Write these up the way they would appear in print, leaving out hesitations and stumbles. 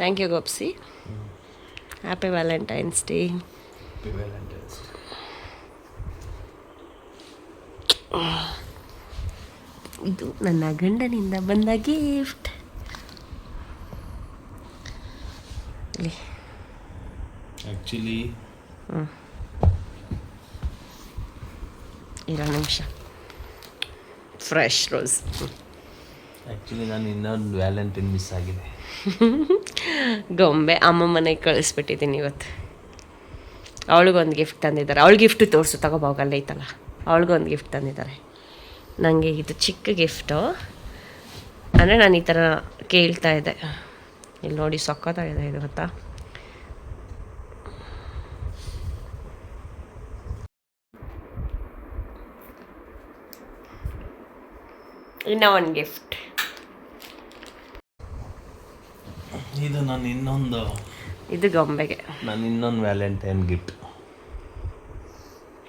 Thank you Gopsi. Happy Valentine's Day. ಇದು ನನ್ನ ಗಂಡನಿಂದ ಬಂದ ಗಿಫ್ಟ್. ಆ್ಯಕ್ಚುಲಿ ಇರೋ ನಿಮಿಷ. Fresh rose. ಆ್ಯಕ್ಚುಲಿ ನಾನು ಇನ್ನೊಂದು ವ್ಯಾಲೆಂಟೈನ್ ಮಿಸ್ ಆಗಿದೆ. ಗೊಂಬೆ ಅಮ್ಮ ಮನೆಗೆ ಕಳಿಸ್ಬಿಟ್ಟಿದ್ದೀನಿ ಇವತ್ತು. ಅವಳಿಗೊಂದು ಗಿಫ್ಟ್ ತಂದಿದ್ದಾರೆ. ಅವಳು ಗಿಫ್ಟ್ ತೋರಿಸು, ತಗೋಬೋಗಲ್ಲ ಐತಲ್ಲ. ಅವಳಿಗೊಂದು ಗಿಫ್ಟ್ ತಂದಿದ್ದಾರೆ. ನನಗೆ ಇದು ಚಿಕ್ಕ ಗಿಫ್ಟು. ಅಂದರೆ ನಾನು ಈ ಥರ ಕೇಳ್ತಾ ಇದ್ದೆ. ಇಲ್ಲಿ ನೋಡಿ ಸಕ್ಕತ್ತಾಗಿದೆ ಇದು, ಗೊತ್ತಾ? ಇನ್ನೂ ಒಂದು ಗಿಫ್ಟ್. ಇದು ನಾನು ಇನ್ನೊಂದು, ಇದು ಗೊಂಬೆಗೆ ನಾನು ಇನ್ನೊಂದು ವ್ಯಾಲೆಂಟೈನ್ ಗಿಫ್ಟ್.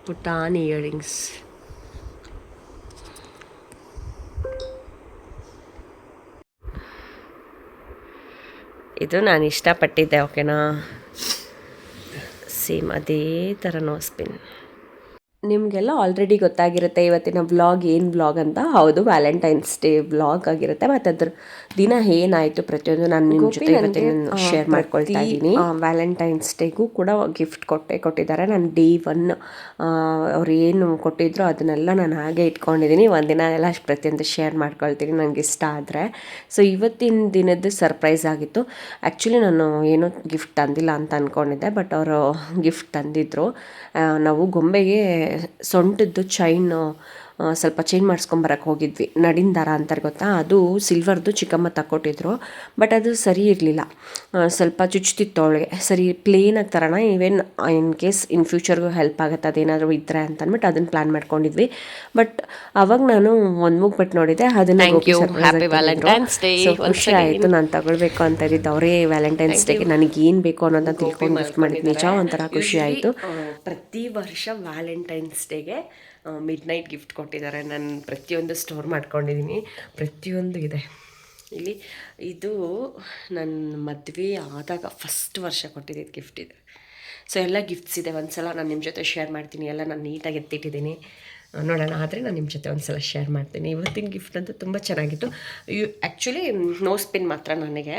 ಪುಟಾಣಿ ಇಯರಿಂಗ್ಸ್. ಇದು ನಾನು ಇಷ್ಟಪಟ್ಟಿದ್ದೆ, ಓಕೆನಾ? ಸೇಮ್ ಅದೇ ಥರ ನೋಸ್ ಪಿನ್. ನಿಮಗೆಲ್ಲ ಆಲ್ರೆಡಿ ಗೊತ್ತಾಗಿರುತ್ತೆ ಇವತ್ತಿನ ವ್ಲಾಗ್ ಏನು ವ್ಲಾಗ್ ಅಂತ. ಹೌದು, ವ್ಯಾಲೆಂಟೈನ್ಸ್ ಡೇ ವ್ಲಾಗ್ ಆಗಿರುತ್ತೆ. ಮತ್ತು ಅದ್ರ ದಿನ ಏನಾಯಿತು ಪ್ರತಿಯೊಂದು ನಾನು ನಿಮ್ಮ ಜೊತೆ ಇವತ್ತಿನ ಶೇರ್ ಮಾಡ್ಕೊಳ್ತಾ ಇದ್ದೀನಿ. ವ್ಯಾಲೆಂಟೈನ್ಸ್ ಡೇಗೂ ಕೂಡ ಗಿಫ್ಟ್ ಕೊಟ್ಟಿದ್ದಾರೆ. ನಾನು ಡೇ 1 ಅವ್ರು ಏನು ಕೊಟ್ಟಿದ್ರು ಅದನ್ನೆಲ್ಲ ನಾನು ಹಾಗೆ ಇಟ್ಕೊಂಡಿದ್ದೀನಿ. ಒಂದಿನ ಎಲ್ಲ ಪ್ರತಿಯೊಂದು ಶೇರ್ ಮಾಡ್ಕೊಳ್ತೀನಿ ನನಗೆ ಇಷ್ಟ ಆದರೆ. ಸೊ ಇವತ್ತಿನ ದಿನದ್ದು ಸರ್ಪ್ರೈಸ್ ಆಗಿತ್ತು. ಆ್ಯಕ್ಚುಲಿ ನಾನು ಏನೂ ಗಿಫ್ಟ್ ತಂದಿಲ್ಲ ಅಂತ ಅಂದ್ಕೊಂಡಿದ್ದೆ, ಬಟ್ ಅವರು ಗಿಫ್ಟ್ ತಂದಿದ್ರು. ನಾವು ಗೊಂಬೆಗೆ ಸೊಂಟದ್ದು ಚೈನು ಸ್ವಲ್ಪ ಚೇಂಜ್ ಮಾಡಿಸ್ಕೊಂಬರಕ್ಕೆ ಹೋಗಿದ್ವಿ. ನಡಿನ ದಾರ ಅಂತಾರೆ ಗೊತ್ತಾ, ಅದು ಸಿಲ್ವರ್ದು ಚಿಕ್ಕಮ್ಮ ತಕ್ಕೊಟ್ಟಿದ್ರು. ಬಟ್ ಅದು ಸರಿ ಇರಲಿಲ್ಲ, ಸ್ವಲ್ಪ ಚುಚ್ತಿತ್ತು ಅವಳಿಗೆ. ಸರಿ ಪ್ಲೇನಾಗಿ ತರೋಣ, ಇವೇನು ಇನ್ ಕೇಸ್ ಇನ್ ಫ್ಯೂಚರ್ಗೂ ಹೆಲ್ಪ್ ಆಗುತ್ತೆ ಅದೇನಾದರೂ ಇದ್ದರೆ ಅಂತ ಅಂದ್ಬಿಟ್ಟು ಅದನ್ನು ಪ್ಲ್ಯಾನ್ ಮಾಡ್ಕೊಂಡಿದ್ವಿ. ಬಟ್ ಅವಾಗ ನಾನು ಒಂದು ಮೂಗ್ ಬಿಟ್ಟು ನೋಡಿದೆ, ಅದನ್ನು ಖುಷಿ ಆಯಿತು. ನಾನು ತಗೊಳ್ಬೇಕು ಅಂತ ಇದ್ದಿದ್ದು ಅವರೇ ವ್ಯಾಲೆಂಟೈನ್ಸ್ ಡೇಗೆ ನನಗೆ ಏನು ಬೇಕು ಅನ್ನೋದನ್ನ ತಿಳ್ಕೊಂಡು ಗಿಫ್ಟ್ ಮಾಡಿದ್ದು ನಿಜ ಒಂಥರ ಖುಷಿ ಆಯಿತು. ಪ್ರತಿ ವರ್ಷ ವ್ಯಾಲೆಂಟೈನ್ಸ್ ಡೇಗೆ ಮಿಡ್ ನೈಟ್ ಗಿಫ್ಟ್ ಕೊಟ್ಟಿದ್ದಾರೆ. ನಾನು ಪ್ರತಿಯೊಂದು ಸ್ಟೋರ್ ಮಾಡ್ಕೊಂಡಿದ್ದೀನಿ, ಪ್ರತಿಯೊಂದು ಇದೆ ಇಲ್ಲಿ. ಇದು ನನ್ನ ಮದುವೆ ಆದಾಗ ಫಸ್ಟ್ ವರ್ಷ ಕೊಟ್ಟಿದ್ದು ಗಿಫ್ಟ್ ಇದೆ. ಸೊ ಎಲ್ಲ ಗಿಫ್ಟ್ಸ್ ಇದೆ. ಒಂದು ಸಲ ನಾನು ನಿಮ್ಮ ಜೊತೆ ಶೇರ್ ಮಾಡ್ತೀನಿ. ಎಲ್ಲ ನಾನು ನೀಟಾಗಿ ಎತ್ತಿಟ್ಟಿದ್ದೀನಿ, ನೋಡೋಣ. ಆದರೆ ನಾನು ನಿಮ್ಮ ಜೊತೆ ಒಂದು ಸಲ ಶೇರ್ ಮಾಡ್ತೀನಿ. ಇವತ್ತಿನ ಗಿಫ್ಟ್ ಅಂತೂ ತುಂಬ ಚೆನ್ನಾಗಿತ್ತು. ಆ್ಯಕ್ಚುಲಿ ನೋಸ್ ಪಿನ್ ಮಾತ್ರ ನನಗೆ,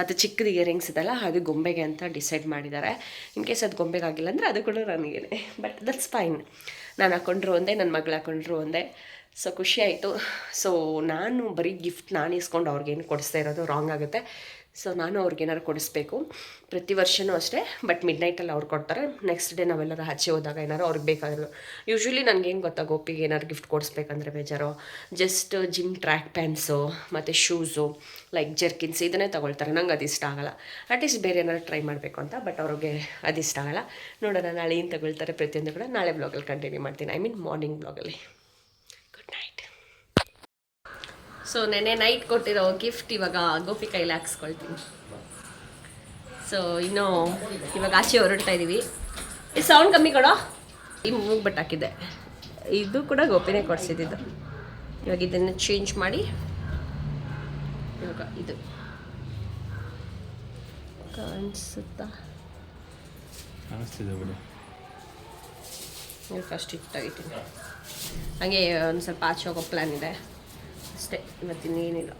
ಅದು ಚಿಕ್ಕದು ಇಯರಿಂಗ್ಸ್ ಇದೆಲ್ಲ ಅದು ಗೊಂಬೆಗೆ ಅಂತ ಡಿಸೈಡ್ ಮಾಡಿದ್ದಾರೆ. ಇನ್ ಕೇಸ್ ಅದು ಗೊಂಬೆಗೆ ಆಗಿಲ್ಲ ಅಂದರೆ ಅದು ಕೂಡ ನನಗೇನೆ. But that's fine. ನಾನು ಹಾಕೊಂಡ್ರು ಒಂದೇ, ನನ್ನ ಮಗಳು ಹಾಕೊಂಡ್ರು ಒಂದೇ. ಸೊ ಖುಷಿ ಆಯಿತು. ಸೊ ನಾನು ಬರೀ ಗಿಫ್ಟ್ ನಾನು ಇಸ್ಕೊಂಡು ಅವ್ರಿಗೇನು ಕೊಡಿಸ್ತಾ ಇರೋದು ರಾಂಗ್ ಆಗುತ್ತೆ. ಸೊ ನಾನು ಅವ್ರಿಗೇನಾದ್ರು ಕೊಡಿಸ್ಬೇಕು ಪ್ರತಿ ವರ್ಷವೂ ಅಷ್ಟೇ. ಬಟ್ ಮಿಡ್ ನೈಟಲ್ಲಿ ಅವ್ರು ಕೊಡ್ತಾರೆ. ನೆಕ್ಸ್ಟ್ ಡೇ ನಾವೆಲ್ಲರೂ ಆಚೆ ಹೋದಾಗ ಏನಾದ್ರು ಅವ್ರಿಗೆ ಬೇಕಾಗಿರೋದು. ಯೂಶ್ವಲಿ ನನಗೇನು ಗೊತ್ತಾ, ಗೋಪಿಗೆ ಏನಾದ್ರು ಗಿಫ್ಟ್ ಕೊಡಿಸ್ಬೇಕಂದ್ರೆ ಬೇಜಾರು. ಜಸ್ಟ್ ಜಿಮ್ ಟ್ರ್ಯಾಕ್ ಪ್ಯಾಂಟ್ಸು ಮತ್ತು ಶೂಸು ಲೈಕ್ ಜರ್ಕಿನ್ಸ್ ಇದನ್ನೇ ತೊಗೊಳ್ತಾರೆ. ನಂಗೆ ಅದು ಇಷ್ಟ ಆಗೋಲ್ಲ. ಅಟ್ಲೀಸ್ಟ್ ಬೇರೆ ಏನಾದ್ರು ಟ್ರೈ ಮಾಡಬೇಕು ಅಂತ. ಬಟ್ ಅವ್ರಿಗೆ ಅದು ಇಷ್ಟ ಆಗೋಲ್ಲ. ನೋಡೋಣ ನಾಳೆ ಏನು ತಗೊಳ್ತಾರೆ ಪ್ರತಿಯೊಂದು ಕೂಡ ನಾಳೆ ಬ್ಲಾಗಲ್ಲಿ ಕಂಟಿನ್ಯೂ ಮಾಡ್ತೀನಿ. ಐ ಮೀನ್ ಮಾರ್ನಿಂಗ್ ಬ್ಲಾಗಲ್ಲಿ. Good night. ಸೊ ನೆನ್ನೆ ನೈಟ್ ಕೊಟ್ಟಿರೋ ಗಿಫ್ಟ್ ಇವಾಗ ಗೋಪಿ ಕೈಲಿ ಹಾಕ್ಸ್ಕೊಳ್ತೀನಿ. ಸೊ ಇನ್ನು ಇವಾಗ ಆಚೆ ಹೊರಡ್ತಾ ಇದ್ದೀವಿ. ಈ ಸೌಂಡ್ ಕಮ್ಮಿ ಕೊಡೋ. ಈ ಮೂಗ್ಬಿಟ್ಟು ಹಾಕಿದ್ದೆ. ಇದು ಕೂಡ ಗೋಪಿನೇ ಕೊಡಿಸಿದ್ದು. ಇವಾಗ ಇದನ್ನು ಚೇಂಜ್ ಮಾಡಿ ಇವಾಗ ಇದು ಕಾಣಿಸುತ್ತಾ ಕಾಣಿಸ್ತಿದೆ ಬಿಡು. ಫಸ್ಟ್ ಇಟ್ಟಾಗಿದ್ದೀನಿ. ಹಾಗೆ ಒಂದು ಸ್ವಲ್ಪ ಆಚೆ ಹೋಗೋ ಪ್ಲ್ಯಾನ್ ಇದೆ ಅಷ್ಟೇ. ಇವತ್ತಿನೇನಿಲ್ಲ.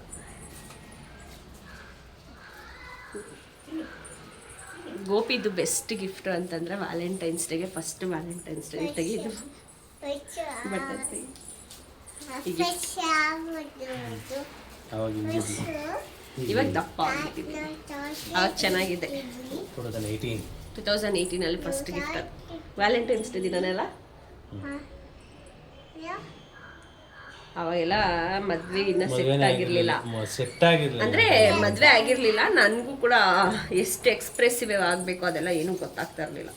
ಗೋಪಿದು ಬೆಸ್ಟ್ ಗಿಫ್ಟ್ ಅಂತಂದರೆ ವ್ಯಾಲೆಂಟೈನ್ಸ್ ಡೇಗೆ ಫಸ್ಟ್ ವ್ಯಾಲೆಂಟೈನ್ಸ್ ಡೇ ತೆಗೆದು ಬರ್ತೈತೆ. ಇವಾಗ ದಪ್ಪ ಆಗಿಬಿಟ್ಟಿದೆ. ಆವಾಗ ಚೆನ್ನಾಗಿದೆ. 2018 ಫಸ್ಟ್ ಗಿಫ್ಟ್ ವ್ಯಾಲೆಂಟೈನ್ಸ್ ಡೇ ದಿನನೆಲ್ಲ. ಅವಾಗೆಲ್ಲ ಮದ್ವೆ ಇನ್ನೂ ಸೆಟ್ ಆಗಿರಲಿಲ್ಲ. ಅಂದರೆ ಮದುವೆ ಆಗಿರಲಿಲ್ಲ. ನನಗೂ ಕೂಡ ಎಷ್ಟು ಎಕ್ಸ್ಪ್ರೆಸಿವ್ ಆಗಬೇಕು ಅದೆಲ್ಲ ಏನೂ ಗೊತ್ತಾಗ್ತಾ ಇರಲಿಲ್ಲ.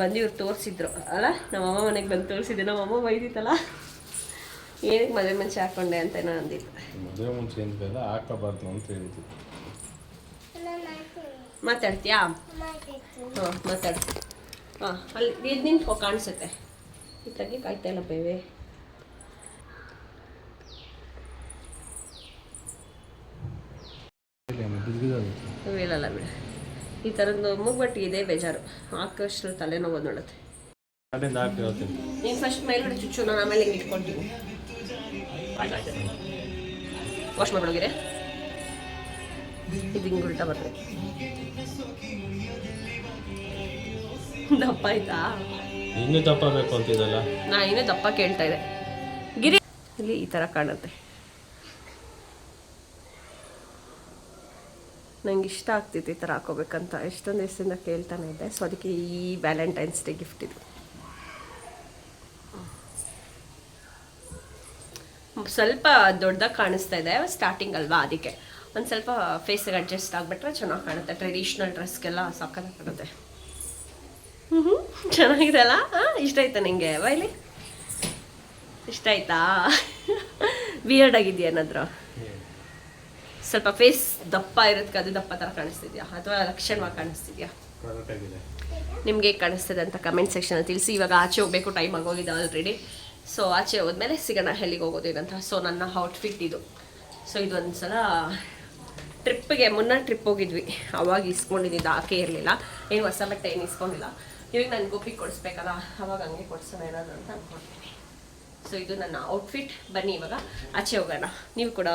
ಬಂದು ಇವ್ರು ತೋರಿಸಿದ್ರು ಅಲ್ಲ, ನಮ್ಮಮ್ಮ ಮನೆಗೆ ಬಂದು ತೋರಿಸಿದ್ದೆ. ನಮ್ಮಮ್ಮ ಬೈದಿತ್ತಲ್ಲ, ಏನಕ್ಕೆ ಮದುವೆ ಮುಂಚೆ ಹಾಕ್ಕೊಂಡೆ ಅಂತ ಏನೋ ಅಂದಿತ್ತು. ಮದುವೆ ಮುಂಚೆ ಏನಿಲ್ಲ ಹಾಕಬಾರ್ದು ಅಂತ ಹೇಳಿದ್ರು. ಮಾತಾಡ್ತೀಯಾ? ಹಾಂ ಮಾತಾಡು. ಹಾಂ ಅಲ್ಲಿ ಇದು ನಿಂತ್ಕೊ, ಕಾಣಿಸುತ್ತೆ. ಇತ್ತಾಗಿ ಕಾಯ್ತಾ ಇಲ್ಲ ಬೇವೆ. ಹೇಳಲ್ಲ ಬಿಡು. ಈ ಥರದ್ದು ಮೂಗ್ಬಟ್ಟು ಇದೆ ಬೇಜಾರು, ಹಾಕೋಷ್ಟು ತಲೆನೋವು ನೋಡುತ್ತೆ. ನೀನು ಫಸ್ಟ್ ಮೇಲ್ಗಡೆ ಚುಚ್ಚು, ನಾನು ಆಮೇಲೆ ಹಿಂಗೆ ಇಟ್ಕೊಳ್ತೀನಿ. ವಾಶ್ ಮಾಡ್ಬಿಡೋಗಿರೆ, ಇದು ಹಿಂಗೆ ಉಲ್ಟಾ ಬರ್ತದೆ. ದಪ್ಪ ಆಯ್ತಾ? ಇನ್ನೂ ದಪ್ಪ ಬೇಕು ಅಂತಿದ್ದಲ್ಲ. ನಾ ಇನ್ನೂ ದಪ್ಪ ಕೇಳ್ತಾ ಇದೆ. ಗಿರಿ ಇಲ್ಲಿ ಈ ಥರ ಕಾಣುತ್ತೆ. ನಂಗೆ ಇಷ್ಟ ಆಗ್ತಿತ್ತು ಈ ಥರ ಹಾಕೋಬೇಕಂತ, ಎಷ್ಟೊಂದು ದಿವಸದಿಂದ ಕೇಳ್ತಾನೆ ಇದ್ದೆ. ಸೊ ಅದಕ್ಕೆ ಈ ವ್ಯಾಲೆಂಟೈನ್ಸ್ ಡೇ ಗಿಫ್ಟ್ ಇದು. ಸ್ವಲ್ಪ ದೊಡ್ಡದಾಗಿ ಕಾಣಿಸ್ತಾ ಇದೆ, ಸ್ಟಾರ್ಟಿಂಗ್ ಅಲ್ವಾ, ಅದಕ್ಕೆ ಒಂದು ಸ್ವಲ್ಪ ಫೇಸಿಗೆ ಅಡ್ಜಸ್ಟ್ ಆಗಿಬಿಟ್ರೆ ಚೆನ್ನಾಗಿ ಕಾಣುತ್ತೆ. ಟ್ರೆಡಿಷ್ನಲ್ ಡ್ರೆಸ್ಗೆಲ್ಲ ಸಕ್ಕತ್ತಾಗಿ ಕಾಣುತ್ತೆ. ಚೆನ್ನಾಗಿದೆ ಅಲ್ಲ? ಇಷ್ಟ ಆಯ್ತಾ ನಿಂಗೆ? ಬಾಯ್ಲಿ ಇಷ್ಟ ಆಯ್ತಾ? ವಿಯರ್ಡ್ ಆಗಿದೆಯಾ ಏನಾದರೂ? ಸ್ವಲ್ಪ ಫೇಸ್ ದಪ್ಪ ಇರೋದಕ್ಕೆ ಅದು ದಪ್ಪ ಥರ ಕಾಣಿಸ್ತಿದ್ಯಾ ಅಥವಾ ಲಕ್ಷಣವಾಗಿ ಕಾಣಿಸ್ತಿದ್ಯಾ? ನಿಮಗೆ ಕಾಣಿಸ್ತದೆ ಅಂತ ಕಮೆಂಟ್ ಸೆಕ್ಷನಲ್ಲಿ ತಿಳಿಸಿ. ಇವಾಗ ಆಚೆ ಹೋಗಬೇಕು, ಟೈಮ್ ಆಗೋಗಿದೆ ಆಲ್ರೆಡಿ. ಸೊ ಆಚೆ ಹೋದ್ಮೇಲೆ ಸಿಗೋಣ ಎಲ್ಲಿಗೆ ಹೋಗೋದು ಏನಂತ. ಸೊ ನನ್ನ ಔಟ್ಫಿಟ್ ಇದು. ಸೊ ಇದು ಒಂದು ಸಲ ಟ್ರಿಪ್ಪಿಗೆ ಮುನ್ನ ಟ್ರಿಪ್ ಹೋಗಿದ್ವಿ, ಅವಾಗ ಇಸ್ಕೊಂಡಿದ್ದು, ಆಕೆ ಇರಲಿಲ್ಲ. ಏನು ಹೊಸ ಬಟ್ಟೆ ಏನು ಇಸ್ಕೊಂಡಿಲ್ಲ. ಇವಾಗ ನಾನು ಗೋಪಿಗೆ ಕೊಡಿಸ್ಬೇಕಲ್ಲ, ಅವಾಗ ಹಂಗೆ ಕೊಡ್ಸೋಣ ಏನಾದ್ರು ಅಂತ ಅಂದ್ಕೊಳ್ತೀನಿ. ಸೊ ಇದು ನನ್ನ ಔಟ್ಫಿಟ್. ಬನ್ನಿ ಇವಾಗ ಆಚೆ ಹೋಗೋಣ. ನೀವು ಕೂಡ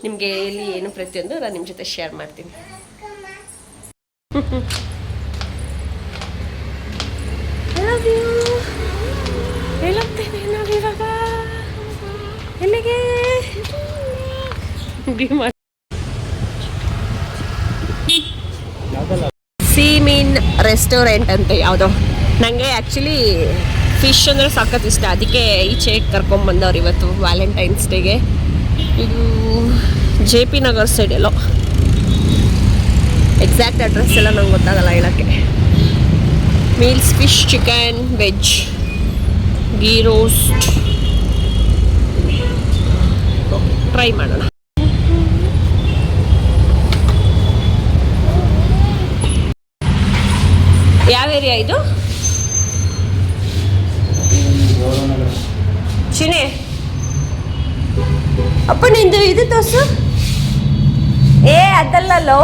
ನಿಮಗೆ ಎಲ್ಲಿ ಏನು ಪ್ರತಿಯೊಂದು ನಾನು ನಿಮ್ಮ ಜೊತೆ ಶೇರ್ ಮಾಡ್ತೀನಿ. ಹೇಳೋಗ್ತೇನೆ ನಾವಿವಾಗ ಎಲ್ಲಿಗೆ? ಸೀ ಮೀನ್ ರೆಸ್ಟೋರೆಂಟ್ ಅಂತ ಯಾವುದೋ. ನನಗೆ ಆ್ಯಕ್ಚುಲಿ ಫಿಶ್ ಅಂದರೆ ಸಖತ್ ಇಷ್ಟ, ಅದಕ್ಕೆ ಈಚೆ ಕರ್ಕೊಂಬಂದವ್ರು ಇವತ್ತು ವ್ಯಾಲೆಂಟೈನ್ಸ್ ಡೇಗೆ. ಇದು JP ನಗರ್ ಸೈಡ್ ಎಲ್ಲೋ, ಎಕ್ಸಾಕ್ಟ್ ಅಡ್ರೆಸ್ ಎಲ್ಲ ನಂಗೆ ಗೊತ್ತಾಗಲ್ಲ ಹೇಳೋಕ್ಕೆ. Meals fish, chicken, veg, ghee roast. Try ಮಾಡೋಣ. ಯಾವ ಏರಿಯಾ ಇದು? ಚಿನೆ ಅಪ್ಪ ನಿಂದು ಇದು ತೋರ್ಸು. ಅದಲ್ಲಲ್ಲೋ.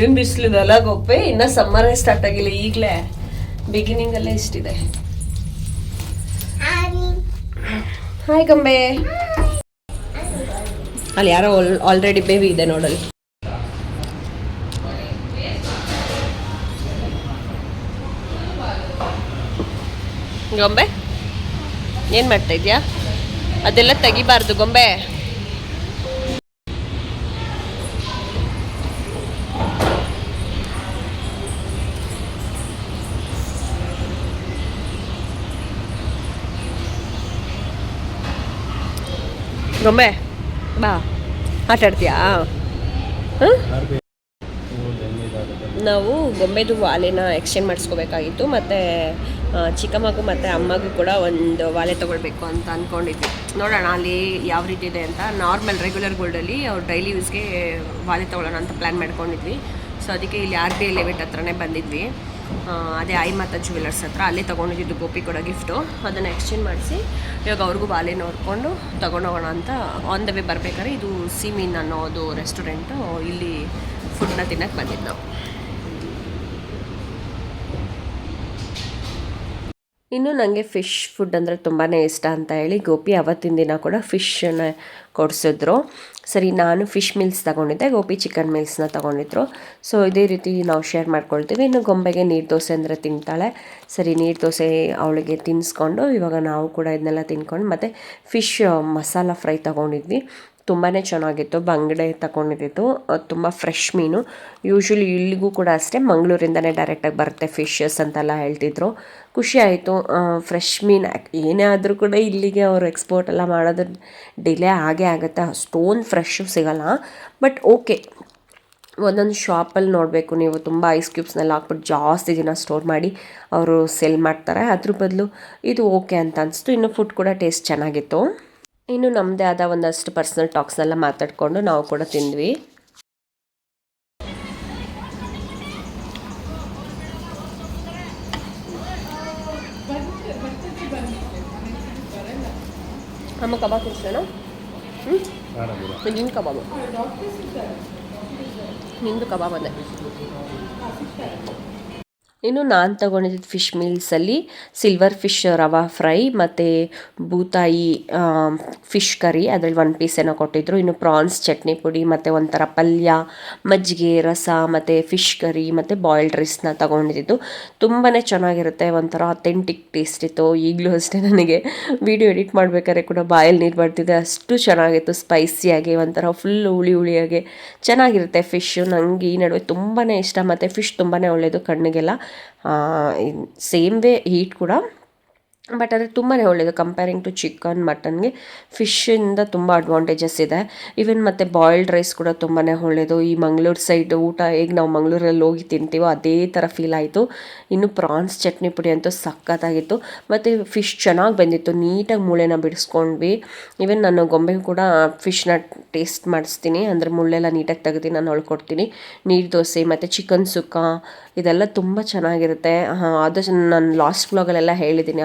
ಏನ್ ಬಿಸಿಲಿದಲ್ಲ ಗೊಪ್ಪೆ, ಇನ್ನ ಸಮ್ಮರೇ ಸ್ಟಾರ್ಟ್ ಆಗಿಲ್ಲ, ಈಗಲೇ ಬಿಗಿನಿಂಗ್ ಅಲ್ಲೇ ಇಷ್ಟಿದೆ. ಹಾಯ್ ಗೊಂಬೆ. ಅಲ್ಲಿ ಯಾರೋ ಆಲ್ರೆಡಿ ಬೇಬಿ ಇದೆ ನೋಡಲ್ಲಿ. ಗೊಂಬೆ ಏನು ಮಾಡ್ತಾ ಇದೆಯಾ? ಅದೆಲ್ಲ ತೆಗಿಬಾರ್ದು ಗೊಂಬೆ. ಗೊಂಬೆ ಬಾ, ಆಟಾಡ್ತೀಯಾ? ನಾವು ಗೊಂಬೆದು ವಾಲೆನ ಎಕ್ಸ್ಚೇಂಜ್ ಮಾಡಿಸ್ಕೋಬೇಕಾಗಿತ್ತು, ಮತ್ತು ಚಿಕ್ಕಮ್ಮಗೂ ಮತ್ತು ಅಮ್ಮಗೂ ಕೂಡ ಒಂದು ವಾಲೆ ತೊಗೊಳ್ಬೇಕು ಅಂತ ಅಂದ್ಕೊಂಡಿದ್ವಿ. ನೋಡೋಣ ಅಲ್ಲಿ ಯಾವ ರೀತಿ ಇದೆ ಅಂತ. ನಾರ್ಮಲ್ ರೆಗ್ಯುಲರ್ ಗೋಲ್ಡಲ್ಲಿ ಅವ್ರು ಡೈಲಿ ಯೂಸ್ಗೆ ವಾಲೆ ತೊಗೊಳ್ಳೋಣ ಅಂತ ಪ್ಲ್ಯಾನ್ ಮಾಡ್ಕೊಂಡಿದ್ವಿ. ಸೊ ಅದಕ್ಕೆ ಇಲ್ಲಿ RBI ಲೆವೆಟ್ ಹತ್ರನೇ ಬಂದಿದ್ವಿ. ಅದೇ ಐ ಮಾತಾ ಜ್ಯುವೆಲರ್ಸ್ ಹತ್ರ, ಅಲ್ಲೇ ತೊಗೊಂಡಿದ್ದು ಗೋಪಿ ಕೂಡ ಗಿಫ್ಟು. ಅದನ್ನು ಎಕ್ಸ್ಚೇಂಜ್ ಮಾಡಿಸಿ ಇವಾಗ ಅವ್ರಿಗೂ ವಾಲೆ ನೋಡಿಕೊಂಡು ತೊಗೊಂಡೋಗೋಣ ಅಂತ ಆನ್ ದ ವೇ ಬರಬೇಕಾದ್ರೆ ಇದು ಸೀ ಮೀನ್ ಅನ್ನೋದು ರೆಸ್ಟೋರೆಂಟು, ಇಲ್ಲಿ ಫುಡ್ನ ತಿನ್ನೋಕ್ಕೆ ಬಂದಿದ್ದು ನಾವು. ಇನ್ನು ನನಗೆ ಫಿಶ್ ಫುಡ್ ಅಂದರೆ ತುಂಬಾ ಇಷ್ಟ ಅಂತ ಹೇಳಿ ಗೋಪಿ ಅವತ್ತಿನ ದಿನ ಕೂಡ ಫಿಶನ್ನು ಕೊಡಿಸಿದ್ರು. ಸರಿ, ನಾನು ಫಿಶ್ ಮೀಲ್ಸ್ ತೊಗೊಂಡಿದ್ದೆ, ಗೋಪಿ ಚಿಕನ್ ಮೀಲ್ಸ್ನ ತೊಗೊಂಡಿದ್ರು. ಸೊ ಇದೇ ರೀತಿ ನಾವು ಶೇರ್ ಮಾಡ್ಕೊಳ್ತೀವಿ. ಇನ್ನು ಗೊಂಬೆಗೆ ನೀರು ದೋಸೆ ಅಂದರೆ ತಿಂತಾಳೆ. ಸರಿ, ನೀರು ದೋಸೆ ಅವಳಿಗೆ ತಿನ್ನಿಸ್ಕೊಂಡು ಇವಾಗ ನಾವು ಕೂಡ ಇದನ್ನೆಲ್ಲ ತಿನ್ಕೊಂಡು, ಮತ್ತು ಫಿಶ್ ಮಸಾಲ ಫ್ರೈ ತೊಗೊಂಡಿದ್ವಿ. ತುಂಬಾ ಚೆನ್ನಾಗಿತ್ತು. ಬಂಗಡೆ ತಗೊಂಡಿದ್ದು ತುಂಬ ಫ್ರೆಶ್ ಮೀನು. ಯೂಶ್ವಲಿ ಇಲ್ಲಿಗೂ ಕೂಡ ಅಷ್ಟೇ ಮಂಗಳೂರಿಂದನೇ ಡೈರೆಕ್ಟಾಗಿ ಬರುತ್ತೆ ಫಿಶಸ್ ಅಂತೆಲ್ಲ ಹೇಳ್ತಿದ್ರು. ಖುಷಿ ಆಯಿತು. ಫ್ರೆಶ್ ಮೀನು ಏನೇ ಆದರೂ ಕೂಡ ಇಲ್ಲಿಗೆ ಅವರು ಎಕ್ಸ್ಪೋರ್ಟ್ ಎಲ್ಲ ಮಾಡೋದು ಡಿಲೇ ಆಗೇ ಆಗುತ್ತೆ, ಅಷ್ಟೊಂದು ಫ್ರೆಶ್ಶು ಸಿಗೋಲ್ಲ. ಬಟ್ ಓಕೆ, ಒಂದೊಂದು ಶಾಪಲ್ಲಿ ನೋಡಬೇಕು ನೀವು, ತುಂಬ ಐಸ್ ಕ್ಯೂಬ್ಸ್ನೆಲ್ಲ ಹಾಕ್ಬಿಟ್ಟು ಜಾಸ್ತಿ ದಿನ ಸ್ಟೋರ್ ಮಾಡಿ ಅವರು ಸೆಲ್ ಮಾಡ್ತಾರೆ. ಅದ್ರ ಬದಲು ಇದು ಓಕೆ ಅಂತ ಅನಿಸ್ತು. ಇನ್ನು ಫುಡ್ ಕೂಡ ಟೇಸ್ಟ್ ಚೆನ್ನಾಗಿತ್ತು. ಇನ್ನು ನಮ್ಮದೇ ಆದ ಒಂದಷ್ಟು ಪರ್ಸ್ನಲ್ ಟಾಕ್ಸ್ನೆಲ್ಲ ಮಾತಾಡಿಕೊಂಡು ನಾವು ಕೂಡ ತಿಂದ್ವಿ. ಅಮ್ಮ ಕಬಾಬ್ ತಿನ್ಸೋಣ? ನಿನ್ನ ಕಬಾಬು ನಿಂದು ಕಬಾಬ್ ಅಂದೆ. ಇನ್ನು ನಾನು ತೊಗೊಂಡಿದ್ದು ಫಿಶ್ ಮೀಲ್ಸಲ್ಲಿ ಸಿಲ್ವರ್ ಫಿಶ್ ರವಾ ಫ್ರೈ ಮತ್ತು ಬೂತಾಯಿ ಫಿಶ್ ಕರಿ, ಅದರಲ್ಲಿ 1 ಪೀಸ್ ಏನೋ ಕೊಟ್ಟಿದ್ರು. ಇನ್ನು ಪ್ರಾನ್ಸ್ ಚಟ್ನಿ ಪುಡಿ ಮತ್ತು ಒಂಥರ ಪಲ್ಯ, ಮಜ್ಜಿಗೆ, ರಸ ಮತ್ತು ಫಿಶ್ ಕರಿ ಮತ್ತು ಬಾಯ್ಲ್ಡ್ ರೈಸ್ನ ತೊಗೊಂಡಿದ್ದು. ತುಂಬಾ ಚೆನ್ನಾಗಿರುತ್ತೆ, ಒಂಥರ ಅಥೆಂಟಿಕ್ ಟೇಸ್ಟ್ ಇತ್ತು. ಈಗಲೂ ಅಷ್ಟೇ ನನಗೆ ವಿಡಿಯೋ ಎಡಿಟ್ ಮಾಡಬೇಕಾದ್ರೆ ಕೂಡ ಬಾಯಲ್ಲಿ ನೀರು ಬರ್ತಿದೆ, ಅಷ್ಟು ಚೆನ್ನಾಗಿತ್ತು. ಸ್ಪೈಸಿಯಾಗಿ ಒಂಥರ ಫುಲ್ ಹುಳಿ ಹುಳಿಯಾಗಿ ಚೆನ್ನಾಗಿರುತ್ತೆ ಫಿಶ್ಶು. ನನಗೆ ಈ ನಡುವೆ ತುಂಬಾ ಇಷ್ಟ, ಮತ್ತು ಫಿಶ್ ತುಂಬಾ ಒಳ್ಳೆಯದು ಕಣ್ಣಿಗೆಲ್ಲ. ಸೇಮ್ ವೇ ಹೀಟ್ ಕೂಡ, ಬಟ್ ಆದರೆ ತುಂಬಾ ಒಳ್ಳೆಯದು ಕಂಪೇರಿಂಗ್ ಟು ಚಿಕನ್ ಮಟನ್ಗೆ. ಫಿಶ್ಶಿಂದ ತುಂಬ ಅಡ್ವಾಂಟೇಜಸ್ ಇದೆ. ಈವನ್ ಮತ್ತು ಬಾಯ್ಲ್ಡ್ ರೈಸ್ ಕೂಡ ತುಂಬಾ ಒಳ್ಳೆಯದು. ಈ ಮಂಗಳೂರು ಸೈಡ್ ಊಟ ಹೇಗೆ ನಾವು ಮಂಗಳೂರಲ್ಲಿ ಹೋಗಿ ತಿಂತೀವೋ ಅದೇ ಥರ ಫೀಲ್ ಆಯಿತು. ಇನ್ನು ಪ್ರಾನ್ಸ್ ಚಟ್ನಿ ಪುಡಿ ಅಂತೂ ಸಖತ್ತಾಗಿತ್ತು, ಮತ್ತು ಫಿಶ್ ಚೆನ್ನಾಗಿ ಬಂದಿತ್ತು, ನೀಟಾಗಿ ಮೂಳೆನ ಬಿಡಿಸ್ಕೊಂಡ್ವಿ. ಈವನ್ ನಾನು ಗೊಂಬೆಗೂ ಕೂಡ ಫಿಶ್ನ ಟೇಸ್ಟ್ ಮಾಡಿಸ್ತೀನಿ, ಅಂದರೆ ಮುಳ್ಳೆಲ್ಲ ನೀಟಾಗಿ ತೆಗೆದು ನಾನು ಹೊಳ್ಕೊಡ್ತೀನಿ. ನೀರು ದೋಸೆ ಮತ್ತು ಚಿಕನ್ ಸುಕ್ಕ ಇದೆಲ್ಲ ತುಂಬ ಚೆನ್ನಾಗಿರುತ್ತೆ. ಆದಷ್ಟು ನಾನು ಲಾಸ್ಟ್ ವ್ಲಾಗಲ್ಲೆಲ್ಲ ಹೇಳಿದ್ದೀನಿ,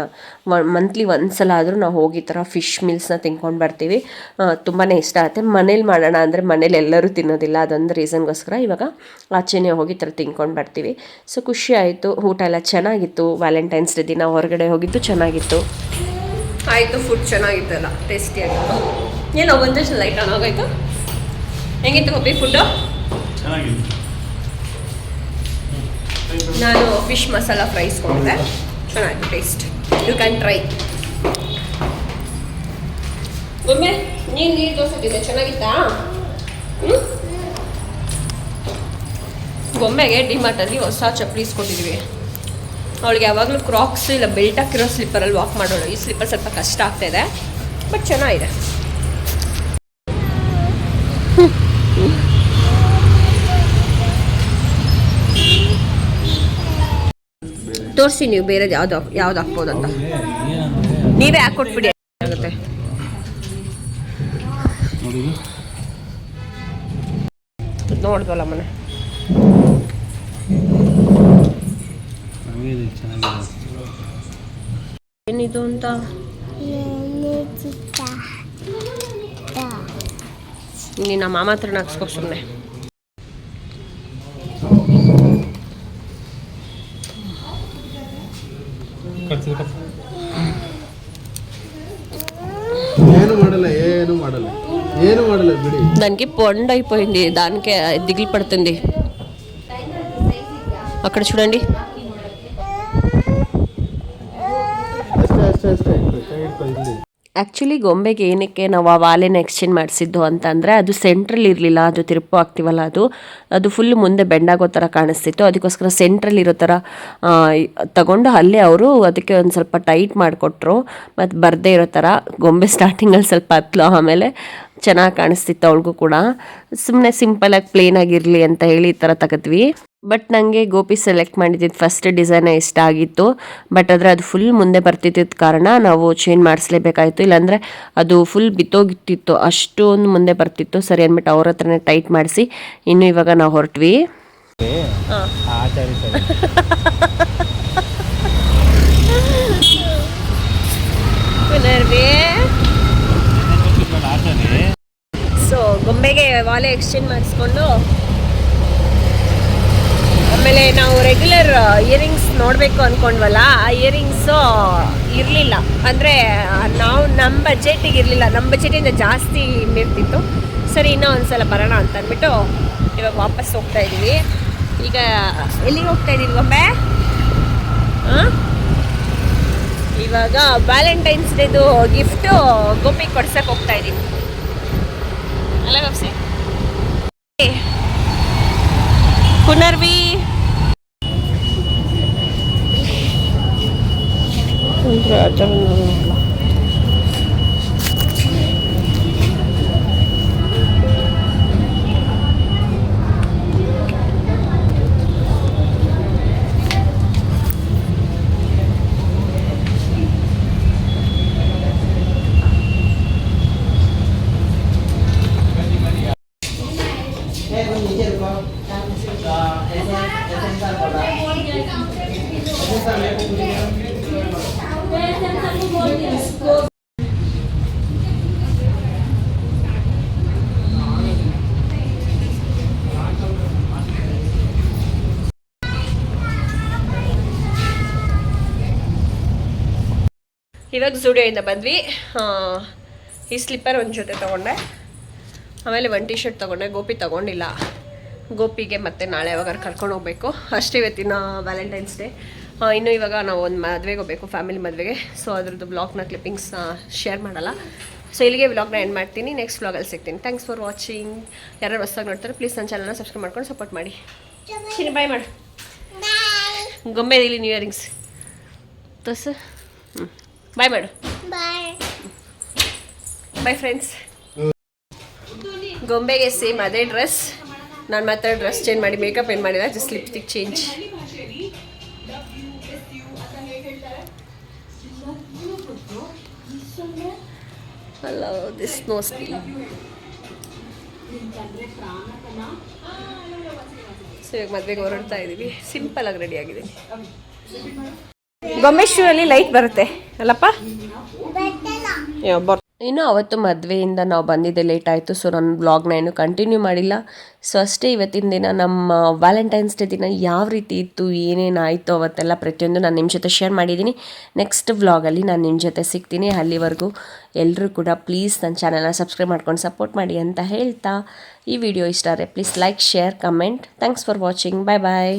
ಮಂತ್ಲಿ ಒಂದ್ಸಲ ಆದರೂ ನಾವು ಹೋಗಿ ಈ ಥರ ಫಿಶ್ ಮೀಲ್ಸ್ನ ತಿನ್ಕೊಂಡು ಬರ್ತೀವಿ. ತುಂಬಾ ಇಷ್ಟ ಆಗುತ್ತೆ. ಮನೇಲಿ ಮಾಡೋಣ ಅಂದರೆ ಮನೇಲಿ ಎಲ್ಲರೂ ತಿನ್ನೋದಿಲ್ಲ, ಅದೊಂದು ರೀಸನ್ಗೋಸ್ಕರ ಇವಾಗ ಆಚೆನೇ ಹೋಗಿ ಈ ಥರ ತಿನ್ಕೊಂಡು ಬರ್ತೀವಿ. ಸೊ ಖುಷಿ ಆಯಿತು, ಊಟ ಎಲ್ಲ ಚೆನ್ನಾಗಿತ್ತು. ವ್ಯಾಲೆಂಟೈನ್ಸ್ ಡೇ ದಿನ ಹೊರಗಡೆ ಹೋಗಿದ್ದು ಚೆನ್ನಾಗಿತ್ತು. ಆಯಿತು, ಫುಡ್ ಚೆನ್ನಾಗಿತ್ತು, ಎಲ್ಲ ಟೇಸ್ಟಿಯಾಗಿತ್ತು. ಏನೋ ಒಂದಷ್ಟು ಲೈಟ್ ಆನ್ ಆಗೋಯ್ತು. ಹೆಂಗಿತ್ತು ಕಾಪಿ ಫುಡ್ಡು? ಚೆನ್ನಾಗಿತ್ತು. ನಾನು ಫಿಶ್ ಮಸಾಲ ಫ್ರೈಸ್ ಕೊಡಿದೆ, ಚೆನ್ನಾಗಿತ್ತು ಟೇಸ್ಟ್. You can try. ಒಮ್ಮೆ ನೀರು ದೋಸೆ ತಿಂದೆ, ಚೆನ್ನಾಗಿತ್ತಾ? ಗೊಂಬೆಗೆ ಡಿಮಾರ್ಟಲ್ಲಿ ಹೊಸ ಚಪ್ಪಲಿ ಇಸ್ಕೊಟ್ಟಿದ್ವಿ. ಅವಳಿಗೆ ಯಾವಾಗಲೂ ಕ್ರಾಕ್ಸ್ ಇಲ್ಲ ಬೆಲ್ಟ್ ಹಾಕಿರೋ ಸ್ಲಿಪ್ಪರಲ್ಲಿ ವಾಕ್ ಮಾಡೋಳು. ಈ ಸ್ಲಿಪ್ಪರ್ ಸ್ವಲ್ಪ ಕಷ್ಟ ಆಗ್ತಾಯಿದೆ, ಬಟ್ ಚೆನ್ನಾಗಿದೆ. ತೋರಿಸಿ ನೀವು ಬೇರೆ ಯಾವ್ದು ಹಾಕ್ಬೋದಂತ, ನೀವೇ ಹಾಕ್ಕೊಟ್ಬಿಡಿ ಆಗುತ್ತೆ. ನೋಡ್ದಲ್ಲ ಮನೆ ಏನಿದು ಅಂತ ನೀನು ನಮ್ಮ ಮಾಮ ಹತ್ರ ಹಾಕ್ಸ್ಕೊ ಸುಮ್ಮನೆ. ಏನು ಮಾಡಲ್ಲ ಬಿಡಿ. దానికి పొండ అయిపోయింది, దానికే దిగులు పడుతుంది. అక్కడ చూడండి. ಆ್ಯಕ್ಚುಲಿ ಗೊಂಬೆಗೆ ಏನಕ್ಕೆ ನಾವು ಆ ವಾಲೆನ ಎಕ್ಸ್ಚೇಂಜ್ ಮಾಡಿಸಿದ್ದು ಅಂತಂದರೆ, ಅದು ಸೆಂಟ್ರಲ್ ಇರಲಿಲ್ಲ, ಅದು ತಿರುಪು ಹಾಕ್ತೀವಲ್ಲ ಅದು ಫುಲ್ ಮುಂದೆ ಬೆಂಡಾಗೋ ಥರ ಕಾಣಿಸ್ತಿತ್ತು. ಅದಕ್ಕೋಸ್ಕರ ಸೆಂಟ್ರಲ್ ಇರೋ ಥರ ತಗೊಂಡು ಅಲ್ಲೇ ಅವರು ಅದಕ್ಕೆ ಒಂದು ಸ್ವಲ್ಪ ಟೈಟ್ ಮಾಡಿಕೊಟ್ರು, ಮತ್ತು ಬರದೇ ಇರೋ ಥರ. ಗೊಂಬೆ ಸ್ಟಾರ್ಟಿಂಗಲ್ಲಿ ಸ್ವಲ್ಪ ಹತ್ಲು, ಆಮೇಲೆ ಚೆನ್ನಾಗಿ ಕಾಣಿಸ್ತಿತ್ತು ಅವಳಿಗೂ ಕೂಡ. ಸುಮ್ಮನೆ ಸಿಂಪಲಾಗಿ ಪ್ಲೇನಾಗಿರಲಿ ಅಂತ ಹೇಳಿ ಈ ಥರ ತೆಗೆದ್ವಿ. ಬಟ್ ನನಗೆ ಗೋಪಿ ಸೆಲೆಕ್ಟ್ ಮಾಡಿದ್ದು ಫಸ್ಟ್ ಡಿಸೈನೇ ಇಷ್ಟ ಆಗಿತ್ತು, ಬಟ್ ಆದರೆ ಅದು ಫುಲ್ ಮುಂದೆ ಬರ್ತಿದ್ದ ಕಾರಣ ನಾವು ಚೇಂಜ್ ಮಾಡಿಸ್ಲೇಬೇಕಾಯಿತು. ಇಲ್ಲಾಂದರೆ ಅದು ಫುಲ್ ಬಿತ್ತೋಗಿತ್ತಿತ್ತು, ಅಷ್ಟೊಂದು ಮುಂದೆ ಬರ್ತಿತ್ತು. ಸರಿ ಅಂದ್ಬಿಟ್ಟು ಅವ್ರ ಹತ್ರನೇ ಟೈಟ್ ಮಾಡಿಸಿ ಇನ್ನು ಇವಾಗ ನಾವು ಹೊರಟ್ವಿ. ಸೊ ಗೊಂಬೆಗೆ ವಾಲೆ ಎಕ್ಸ್ಚೇಂಜ್ ಮಾಡಿಸ್ಕೊಂಡು ಆಮೇಲೆ ನಾವು ರೆಗ್ಯುಲರ್ ಇಯರಿಂಗ್ಸ್ ನೋಡಬೇಕು ಅಂದ್ಕೊಂಡ್ವಲ್ಲ, ಆ ಇಯರಿಂಗ್ಸು ಇರಲಿಲ್ಲ. ಅಂದರೆ ನಾವು ನಮ್ಮ ಬಜೆಟಿಗೆ ಇರಲಿಲ್ಲ, ನಮ್ಮ ಬಜೆಟಿಂದ ಜಾಸ್ತಿ ಇರ್ತಿತ್ತು. ಸರಿ ಇನ್ನೂ ಒಂದ್ಸಲ ಬರೋಣ ಅಂತ ಅಂದ್ಬಿಟ್ಟು ಇವಾಗ ವಾಪಸ್ ಹೋಗ್ತಾ ಇದ್ದೀವಿ. ಈಗ ಎಲ್ಲಿಗೆ ಹೋಗ್ತಾ ಇದ್ದೀವಿ ಗೊಂಬೆ? ಇವಾಗ ವ್ಯಾಲೆಂಟೈನ್ಸ್ ಡೇದು ಗಿಫ್ಟು ಗೋಪಿಗೆ ಕೊಡ್ಸಕ್ಕೆ ಹೋಗ್ತಾ ಇದ್ದೀವಿ ಅಲ್ಲ ಗೋಪ್ಸಿ? ಪುನರ್ವಿ ಇವಾಗ ಝುಡಿಯೋಯಿಂದ ಬಂದ್ವಿ. ಈ ಸ್ಲಿಪ್ಪರ್ ಒಂದು ಜೊತೆ ತೊಗೊಂಡೆ, ಆಮೇಲೆ ಒಂದು ಟಿ ಶರ್ಟ್ ತೊಗೊಂಡೆ. ಗೋಪಿ ತೊಗೊಂಡಿಲ್ಲ. ಗೋಪಿಗೆ ಮತ್ತೆ ನಾಳೆ ಯಾವಾಗಾರು ಕರ್ಕೊಂಡು ಹೋಗ್ಬೇಕು. ಅಷ್ಟೇ ಇವತ್ತಿನ ವ್ಯಾಲೆಂಟೈನ್ಸ್ ಡೇ. ಇನ್ನು ಇವಾಗ ನಾವು ಒಂದು ಮದುವೆಗೆ ಹೋಗಬೇಕು, ಫ್ಯಾಮಿಲಿ ಮದುವೆಗೆ. ಸೊ ಅದ್ರದ್ದು ಬ್ಲಾಗ್ನ ಕ್ಲಿಪ್ಪಿಂಗ್ಸ್ನ ಶೇರ್ ಮಾಡಲ್ಲ. ಸೊ ಇಲ್ಲಿಗೆ ವ್ಲಾಗ್ನ ಎಂಡ್ ಮಾಡ್ತೀನಿ. ನೆಕ್ಸ್ಟ್ ವ್ಲಾಗಲ್ಲಿ ಸಿಗ್ತೀನಿ. Thanks for watching. ಯಾರು ಹೊಸದಾಗಿ ನೋಡ್ತಾರೆ ಪ್ಲೀಸ್ ನನ್ನ ಚಾನಲ್ನ ಸಬ್ಸ್ಕ್ರೈಬ್ ಮಾಡ್ಕೊಂಡು ಸಪೋರ್ಟ್ ಮಾಡಿ. ಚಿನ್ನಿ ಬಾಯ್ ಮಾಡು. ಗೊಂಬೆ ಇಲ್ಲಿ ನ್ಯೂ ಇಯರಿಂಗ್ಸ್ ತೋರ್ಸ. ಬಾಯ್ ಮಾಡು. Bye friends. ಗೊಂಬೆಗೆ ಸೇಮ್ ಅದೇ ಡ್ರೆಸ್. ನಾನು ಮಾತ್ರ ಡ್ರೆಸ್ ಚೇಂಜ್ ಮಾಡಿ ಮೇಕಪ್ ಏನು ಮಾಡಿಲ್ಲ, just lipstick change. Hello, this no skill. So ಇವಾಗ ಮದುವೆಗೆ ಹೊರಡ್ತಾ ಇದ್ದೀವಿ. ಸಿಂಪಲ್ ಆಗಿ ರೆಡಿ ಆಗಿದ್ದೀನಿ. ಗೊಂಬೆ ಶೂ ಅಲ್ಲಿ ಲೈಟ್ ಬರುತ್ತೆ ಅಲ್ಲಪ್ಪ. ಇನ್ನು ಅವತ್ತು ಮದುವೆಯಿಂದ ನಾವು ಬಂದಿದ್ದೆ ಲೇಟ್ ಆಯಿತು. ಸೊ ನಾನು ವ್ಲಾಗ್ನ ಏನು ಕಂಟಿನ್ಯೂ ಮಾಡಿಲ್ಲ. ಸೊ ಅಷ್ಟೇ, ಇವತ್ತಿನ ದಿನ ನಮ್ಮ ವ್ಯಾಲೆಂಟೈನ್ಸ್ ಡೇ ದಿನ ಯಾವ ರೀತಿ ಇತ್ತು, ಏನೇನಾಯಿತು ಅವತ್ತೆಲ್ಲ ಪ್ರತಿಯೊಂದು ನಾನು ನಿಮ್ಮ ಜೊತೆ ಶೇರ್ ಮಾಡಿದ್ದೀನಿ. ನೆಕ್ಸ್ಟ್ ವ್ಲಾಗಲ್ಲಿ ನಾನು ನಿಮ್ಮ ಜೊತೆ ಸಿಗ್ತೀನಿ. ಅಲ್ಲಿವರೆಗೂ ಎಲ್ಲರೂ ಕೂಡ ಪ್ಲೀಸ್ ನನ್ನ ಚಾನಲ್ನ ಸಬ್ಸ್ಕ್ರೈಬ್ ಮಾಡ್ಕೊಂಡು ಸಪೋರ್ಟ್ ಮಾಡಿ ಅಂತ ಹೇಳ್ತಾ, ಈ ವಿಡಿಯೋ ಇಷ್ಟ ಆದರೆ please like, share, comment. Thanks for watching. Bye bye.